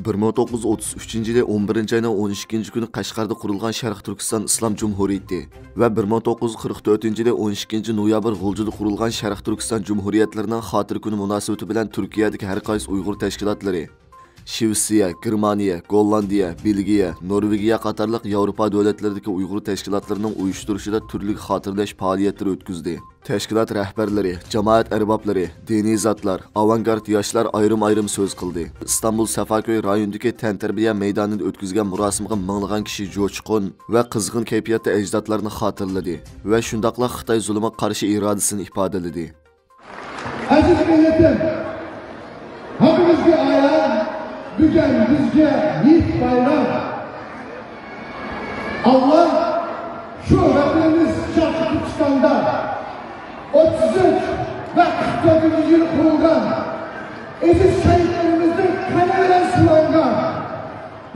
1933 yılı 11. ayının 12. günü Qashqarda qurilgan Sharq Turkiston Islom Cumhuriyeti ve 1944 yılı 12. noyabr G'uljida qurilgan Sharq Turkiston Cumhuriyetlarining xotir kuni munosabati bilan Turkiyadagi har qaysi Uyg'ur tashkilotlari Shvetsiya, Germaniya, Gollandiya, Belgiya, Norvegiya qatorliq Yevropa davlatlaridagi Uyg'ur tashkilotlarining uyushtirishida turli xotirlash faoliyatlari o'tkazdi. Tashkilot rahbarlari, jamoat arboblari, diniy zotlar, avangard yoshlar ayrim-ayrim so'z qildi. Istanbul Safaköy rayonidagi tantarbiya maydonida o'tkazgan murosimga minglagan kishi jo'shqin va qizg'in kayfiyatda ajdodlarni xotirladi va shundoqla Xitoy zulmiga qarshi irodasini ifodaladi. Aziz millatim, hammamizga ayon bugün bizge yiğit bayram. Allah şu Rabbimiz Sharq Turkistonda 33 ve 44. yıl kurulgan aziz şehitlerimizin kanıyla sulangan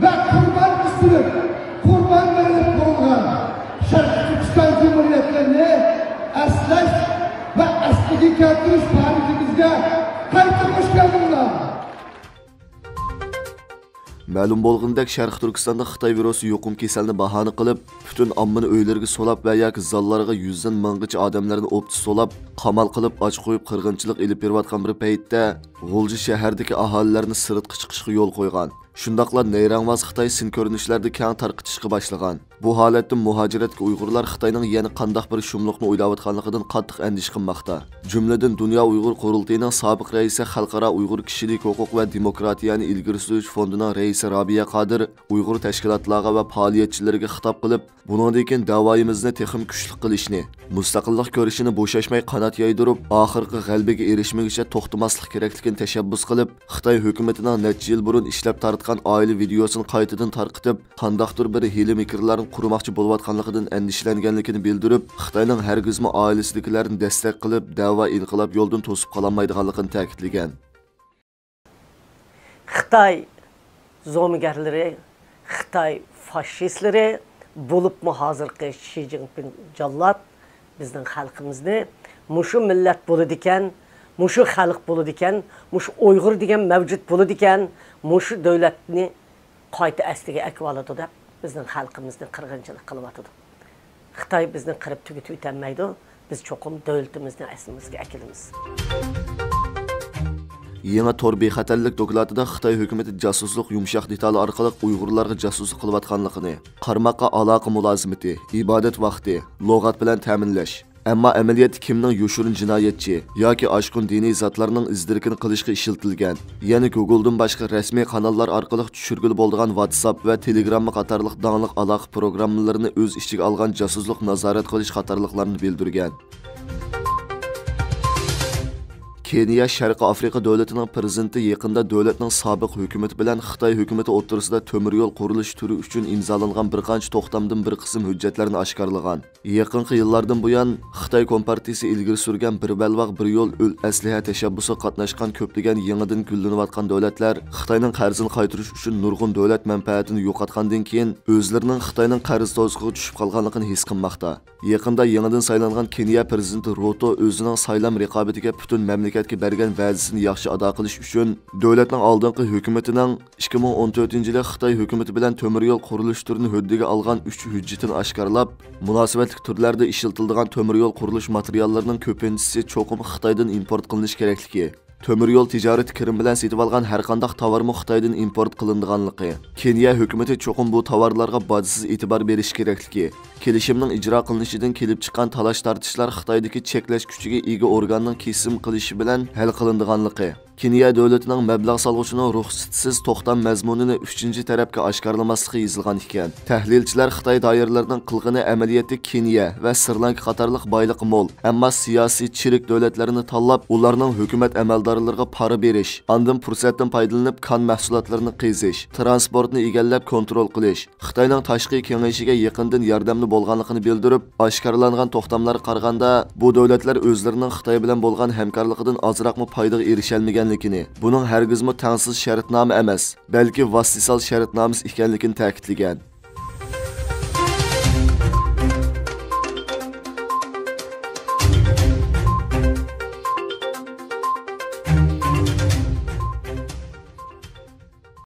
ve kurban üstünü kurban verilip kurulgan Sharq Turkiston Cumhuriyetlerini eslash ve eskiga keltirish tariximizga qayta hoş geldinler. Ma'lum bo'lgandek, Sharq Turkistonda Xitoy virusi yuqum kasalni bahona qilib, butun ommani uylariga solab va yoki zallarga yuzdan minggacha odamlarni o'pti solab, qamal qilib, och qo'yib qirg'inchilik elib berayotgan bir paytda G'ulji shahardagi aholilarni sirtqa chiqishga yo'l qo'ygan. Shundoqla nayrangvoz Xitoy sin ko'rinishlarda keng tarqitishga boshlagan. Bu holatda muhojiratga Uyg'urlar Xitoyning yana qanday bir shumliqni o'ylayotganligidan qattiq andish qilmoqda. Jumladan Dunyo Uyg'ur qurultayining sobiq raisi Xalqaro Uyg'ur kishilik huquq va demokratiyani ilgari surish fondining raisi Robiya Qodir Uyg'ur tashkilotlarga va faoliyatchilariga xitob qilib, bundan keyin da'voyimizni texim kuchli qilishni, mustaqillik ko'rishini bo'shashmay qanot yaydirib, oxirgi g'albaga erishmaguncha to'xtamaslik kerakligini tashabbus qilib, Xitoy hukumatining necha yil burun ishlab tartgan oila videosini qaytadan tarqitib, qandaqdir bir hiyla mikrlarni qurmoqchi bo'layotganligidan andishlanganligini bildirib, Xitoyning hargizmi oilasidagilarni dastak qilib, da'vo inqilob yo'ldan to'sib qololmaydiganligini ta'kidlagan. Xitoy zo'migarlari, Xitoy faşistleri bulup mu hazırki Xi Jinping jallat bizning xalqimizni mushu millat bo'ladigan, mushu xalq bo'ladigan, mushu Uyg'ur degan mavjud bo'ladigan, mushu davlatni qayta asliga akvoladi deb bizning xalqimizni qirg'inchilik qilyotdi. Xitoy bizni qirib tugatib o'tmaydi. Biz cho'qim davlatimizni aslimizga akilamiz. Yeni tor bexatarlik dokladida Xitoy hukumati jasuslik yumshoq detali orqali Uyg'urlarga jasuslik qilayotganligini, qarmoqqa aloqa mulozimati, ibodat vaqti, lug'at bilan ta'minlash, ammo amaliyotda kimning yoshirin jinoyatchi yoki oshqun diniy zotlarning izdirkini qilishga ishlatilgan. Ya'ni Google'dan boshqa rasmiy kanallar orqali tushirgil bo'lgan WhatsApp va Telegram qatorliq danglik aloqa programmalarini o'z ichiga olgan jasuslik nazorat qilish qatorliqlarini bildirgan. Keniya Sharqiy Afrika davlatining prezidenti yaqinda davlatning sobiq hukumati bilan Xitoy hukumati o'rtasida temir yo'l qurilish turi uchun imzolangan bir qancha to'xtamdan bir qism hujjatlarni oshkorlagan. Yaqinqi yillardan buyon Xitoy Kompartiyasi ilgari surgan bir balvoq bir yo'l asliha tashabbusi qatnashgan ko'plagan yangidan gullanayotgan davlatlar Xitoyning qarzini qaytarish uchun nurg'un davlat manfaatini yo'qotgandan keyin o'zlarining Xitoyning qarz to'siqiga tushib qolganligini his qilmoqda. Yaqinda yangidan saylangan Keniya prezidenti Ruto o'zining saylam raqobatiga butun mamlakat bergan va'dasini yaxshi ado qilish uchun davlatning oldingi hukumatining 2014-yili Xitoy hukumati bilan temir yo'l qurilish turini huddiga olgan 3 hujjatini oshkorlab, munosabatli turlarda ishlatiladigan temir yo'l qurilish materiallarining ko'pinchisi cho'qim Xitoydan import qilinishi kerakligi, temir yo'l tijorat kirim bilan setib olgan har qanday tovarmi Xitoydan import qilinadiganligi, Keniya hukumati cho'qim bu tovarlarga bojsiz e'tibor berish kerakligi, kelishimning ijro qilinishidan kelib chiqqan talash tortishlar Xitoydagi cheklash kuchiga ega organning kesim qilishi bilan hal qilinadiganligi, Keniya davlatining mablag' solg'uchining ruxsatsiz to'xtam mazmunini 3-tarafga oshkorlamasligi yozilgan ekan. Tahlilchilar Xitoy doiralarining qilg'ini amaliyotda Keniya va Sri Lanka qatorliq boyliqi mo'l, ammo siyosiy chirik davlatlarini tanlab, ularning hukumat amaldorlariga pora berish, ondan fursatdan foydalanib kon mahsulotlarini qizish, transportni egallab kontrol qilish, Xitoyning tashqi kengashiga yaqindan yordamli bo'lganligini bildirib, oshkorlangan to'xtamlarga qaraganda bu davlatlar o'zlarining Xitoy bilan bo'lgan hamkorligidan ozroqmi foydaga erisholmagan ekanligini, buning hargizmi tangsiz shartnoma emas, balki vasisal shartnomasi ekanligini ta'kidlagan.